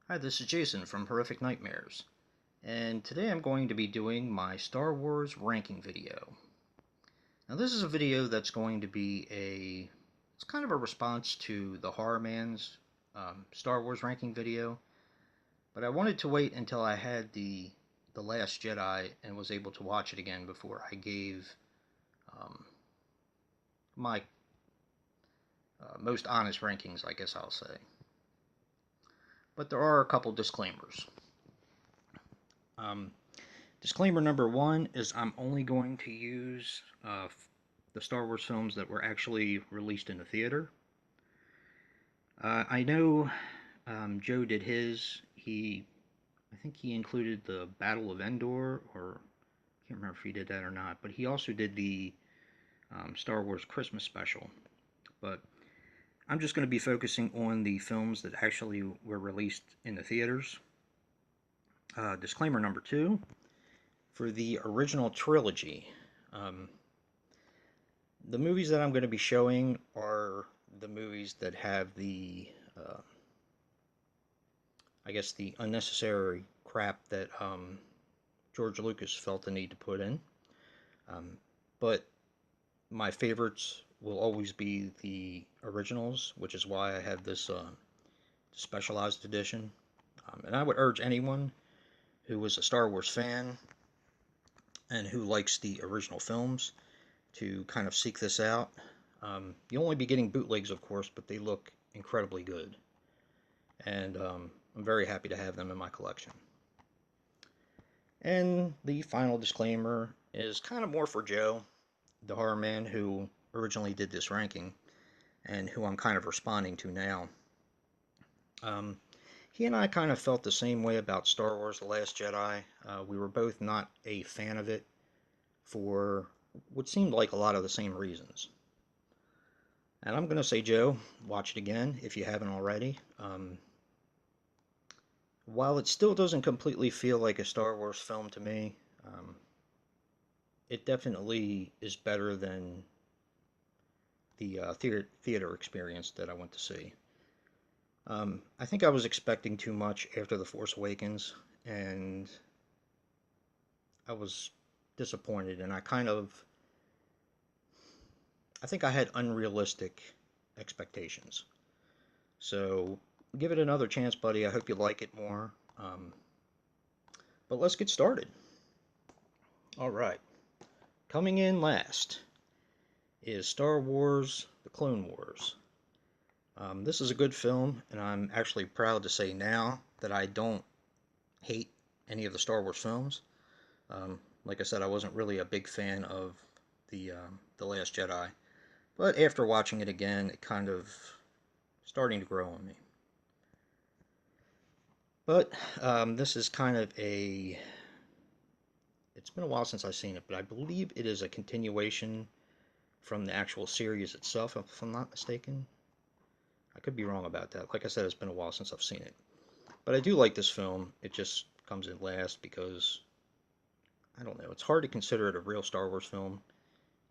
Hi, this is Jason from Horrific Nightmares, and today I'm going to be doing my Star Wars ranking video. Now this is a video that's going to be it's kind of a response to the Horror Man's Star Wars ranking video, but I wanted to wait until I had the Last Jedi and was able to watch it again before I gave um, my most honest rankings, I guess I'll say. But there are a couple disclaimers. Um, Disclaimer number one is I'm only going to use the Star Wars films that were actually released in the theater. I know Joe did his. I think he included the Battle of Endor, or I can't remember if he did that or not. But he also did the Star Wars Christmas special. But I'm just going to be focusing on the films that actually were released in the theaters. Disclaimer number two: for the original trilogy, um, the movies that I'm going to be showing are the movies that have I guess, the unnecessary crap that George Lucas felt the need to put in. Um, but my favorites will always be the originals, which is why I have this specialized edition. And I would urge anyone who is a Star Wars fan and who likes the original films to kind of seek this out. You'll only be getting bootlegs, of course, but they look incredibly good. And I'm very happy to have them in my collection. And the final disclaimer is kind of more for Joe, the horror man who originally did this ranking, and who I'm kind of responding to now. Um, he and I kind of felt the same way about Star Wars The Last Jedi. We were both not a fan of it for what seemed like a lot of the same reasons. And I'm going to say, Joe, watch it again if you haven't already. While it still doesn't completely feel like a Star Wars film to me, it definitely is better than the theater experience that I went to see. I think I was expecting too much after The Force Awakens, and I was disappointed, and I think I had unrealistic expectations. So give it another chance, buddy. I hope you like it more. But let's get started. All right. Coming in last is Star Wars The Clone Wars. This is a good film, and I'm actually proud to say now that I don't hate any of the Star Wars films. Like I said, I wasn't really a big fan of the Last Jedi, but after watching it again, it kind of starting to grow on me. But this is kind of it's been a while since I've seen it, but I believe it is a continuation from the actual series itself, if I'm not mistaken. I could be wrong about that. Like I said, it's been a while since I've seen it. But I do like this film. It just comes in last because, I don't know, it's hard to consider it a real Star Wars film,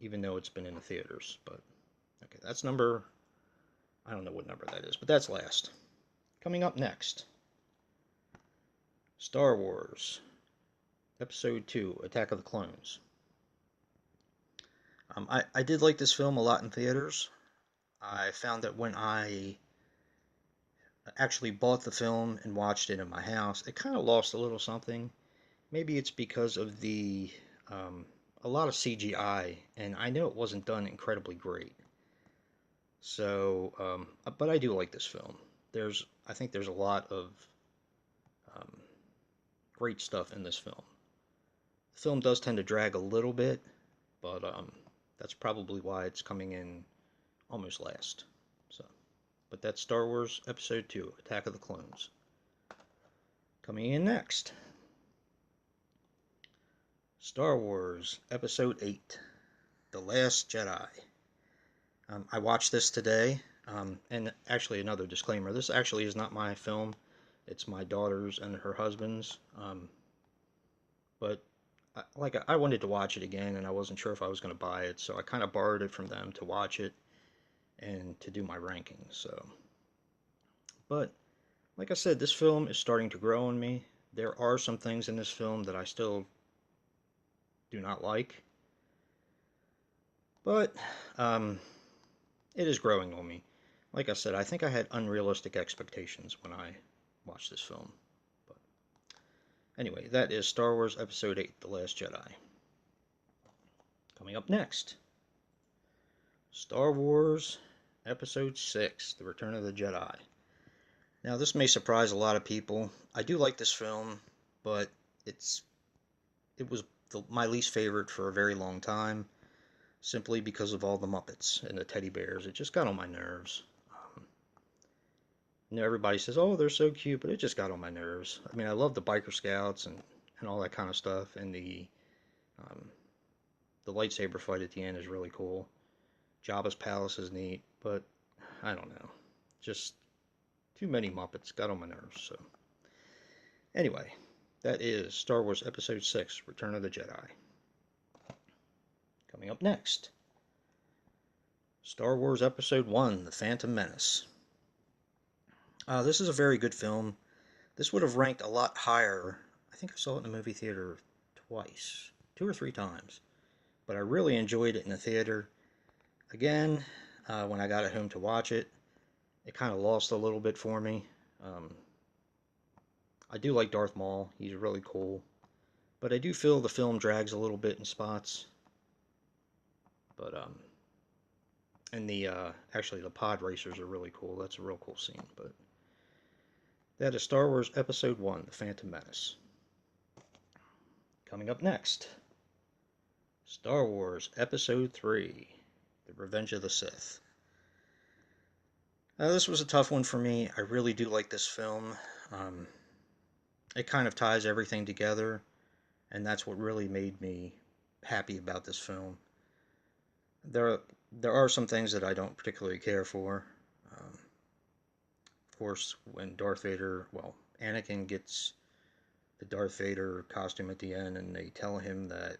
even though it's been in the theaters. But, okay, that's number, I don't know what number that is, but that's last. Coming up next, Star Wars Episode 2, Attack of the Clones. I did like this film a lot in theaters. I found that when I actually bought the film and watched it in my house, it kind of lost a little something. Maybe it's because of um, a lot of CGI, and I know it wasn't done incredibly great. So, but I do like this film. I think there's a lot of um, great stuff in this film. The film does tend to drag a little bit, but that's probably why it's coming in almost last. So, but that's Star Wars Episode 2, Attack of the Clones. Coming in next, Star Wars Episode 8, The Last Jedi. I watched this today, and actually another disclaimer, this actually is not my film. It's my daughter's and her husband's, but I wanted to watch it again, and I wasn't sure if I was going to buy it, so I kind of borrowed it from them to watch it and to do my rankings. So, but Like I said, this film is starting to grow on me. There are some things in this film that I still do not like, but um, it is growing on me. Like I said, I think I had unrealistic expectations when I watched this film. But anyway, that is Star Wars Episode 8, The Last Jedi. Coming up next, Star Wars Episode 6, The Return of the Jedi. Now, this may surprise a lot of people. I do like this film, but it's it was my least favorite for a very long time, simply because of all the Muppets and the teddy bears. It just got on my nerves. Um, everybody says, "Oh, they're so cute," but it just got on my nerves. I mean, I love the biker scouts and all that kind of stuff, and um, the lightsaber fight at the end is really cool. Jabba's palace is neat, but I don't know, just too many Muppets got on my nerves. So anyway, that is Star Wars Episode 6, Return of the Jedi. Coming up next, Star Wars Episode 1, The Phantom Menace. This is a very good film. This would have ranked a lot higher. I think I saw it in the movie theater twice, 2 or 3 times. But I really enjoyed it in the theater. Again, when I got it home to watch it, it kind of lost a little bit for me. I do like Darth Maul. He's really cool. But I do feel the film drags a little bit in spots. But and actually the pod racers are really cool. That's a real cool scene. But that is Star Wars Episode 1, The Phantom Menace. Coming up next, Star Wars Episode 3, The Revenge of the Sith. This was a tough one for me. I really do like this film. Um, it kind of ties everything together, and that's what really made me happy about this film. There, there are some things that I don't particularly care for. Of course, when Anakin gets the Darth Vader costume at the end, and they tell him that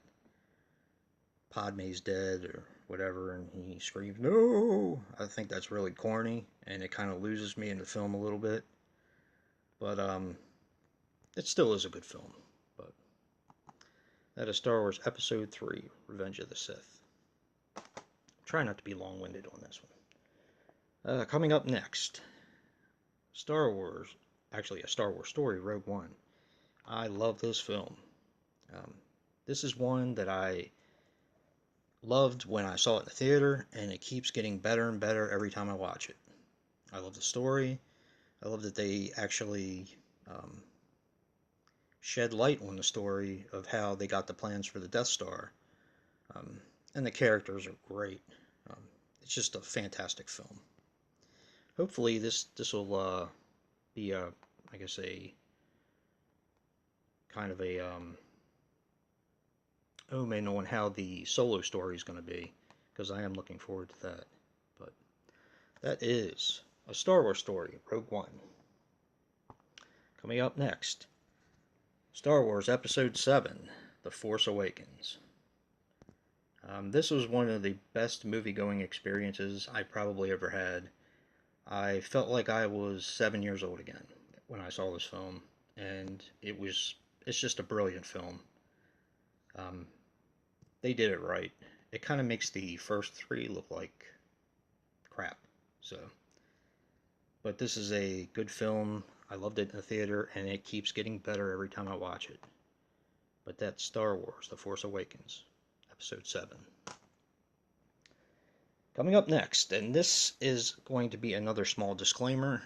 Padme's dead or whatever, and he screams, "No!" I think that's really corny, and it kind of loses me in the film a little bit. But it still is a good film. But that is Star Wars Episode 3, Revenge of the Sith. Try not to be long-winded on this one. Coming up next, Star Wars, actually a Star Wars story, Rogue One. I love this film. Um, this is one that I loved when I saw it in the theater, and it keeps getting better and better every time I watch it. I love the story. I love that they actually um, shed light on the story of how they got the plans for the Death Star. Um, and the characters are great. Um, it's just a fantastic film. Hopefully, this will be I guess a kind of a omen on how the solo story is going to be, because I am looking forward to that. But that is a Star Wars story, Rogue One. Coming up next, Star Wars Episode 7, The Force Awakens. This was one of the best movie-going experiences I probably ever had. I felt like I was 7 years old again when I saw this film, and it's just a brilliant film. Um, they did it right. It kind of makes the first three look like crap. So, but this is a good film. I loved it in the theater, and it keeps getting better every time I watch it. But that's Star Wars: The Force Awakens, Episode 7. Coming up next, and this is going to be another small disclaimer.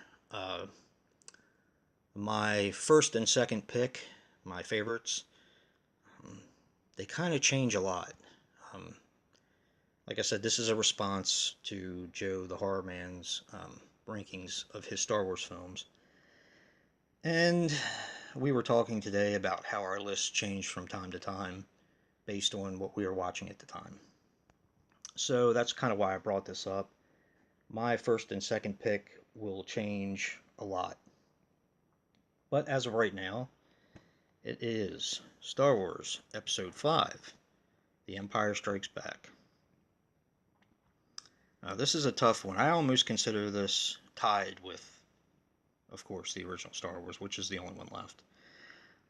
My first and second pick, my favorites, they kind of change a lot. Um, like I said, this is a response to Joe the Horror Man's rankings of his Star Wars films. And we were talking today about how our lists change from time to time based on what we were watching at the time. So that's kind of why I brought this up. My first and second pick will change a lot. But as of right now, it is Star Wars Episode 5, The Empire Strikes Back. This is a tough one. I almost consider this tied with of course, the original Star Wars, which is the only one left.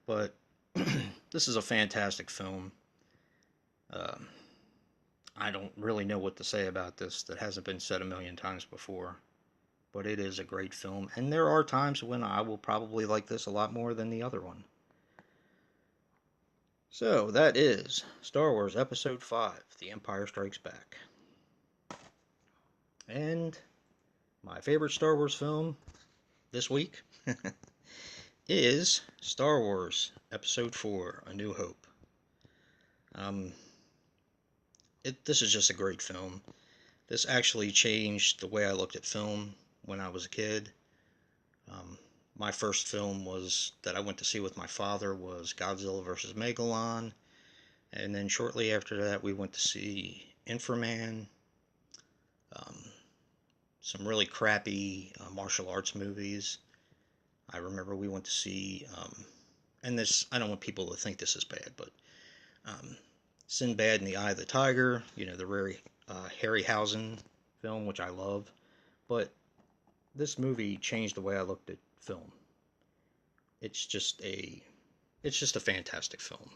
But this is a fantastic film. Um, I don't really know what to say about this that hasn't been said a million times before, but it is a great film, and there are times when I will probably like this a lot more than the other one. So, that is Star Wars Episode 5, The Empire Strikes Back. And my favorite Star Wars film this week is Star Wars Episode 4, A New Hope. Um, this is just a great film. This actually changed the way I looked at film when I was a kid. Um, my first film was that I went to see with my father was Godzilla vs. Megalon, and then shortly after that we went to see Inframan, um, some really crappy martial arts movies. I remember we went to see, and this, I don't want people to think this is bad, but um, Sinbad and the Eye of the Tiger, the very Harryhausen film, which I love. But this movie changed the way I looked at film. It's just a it's just a fantastic film,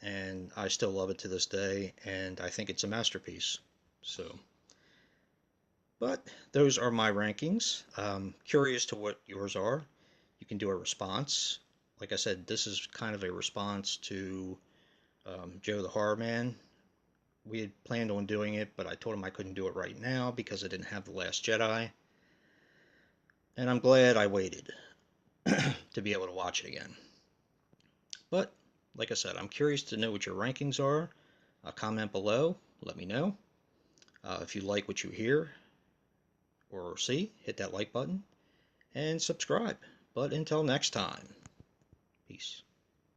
and I still love it to this day, and I think it's a masterpiece. So, but those are my rankings. Curious to what yours are. You can do a response. Like I said, this is kind of a response to Joe the Horror Man. We had planned on doing it, but I told him I couldn't do it right now because I didn't have The Last Jedi. And I'm glad I waited to be able to watch it again. But, like I said, I'm curious to know what your rankings are. Comment below, let me know. If you like what you hear or see, hit that like button and subscribe. But until next time.